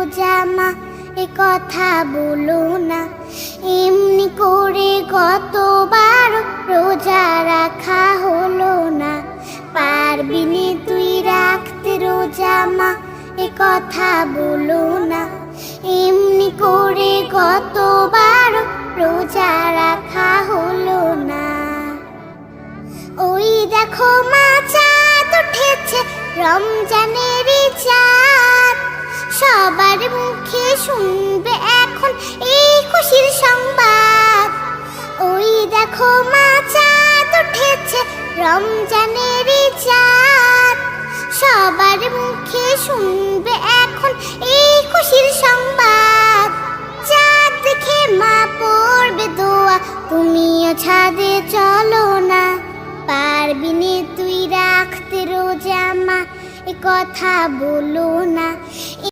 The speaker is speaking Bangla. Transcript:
রোজা মা, এ কথা বলো না। এমনি করে কতবার রোজা রাখা হলো না। পারবি নে তুই রাখতে রোজা মা, এ কথা বলো না। এমনি করে কতবার রোজা রাখা হলো না। ওই দেখো মা চাঁদ উঠেছে, রমজানের চাঁদ। সবার মুখে শুনবে এখন এই খুশির সংবাদ। ওই দেখো মা চাঁদ উঠেছে, রমজানের চাঁদ। সবার মুখে শুনবে এখন এই খুশির সংবাদ। চাঁদ দেখে মা পড়বে দোয়া, তুমিও ছাদে চলো না। পারবি নে তুই রাখতে রোজা মা, এ কথা বলো না।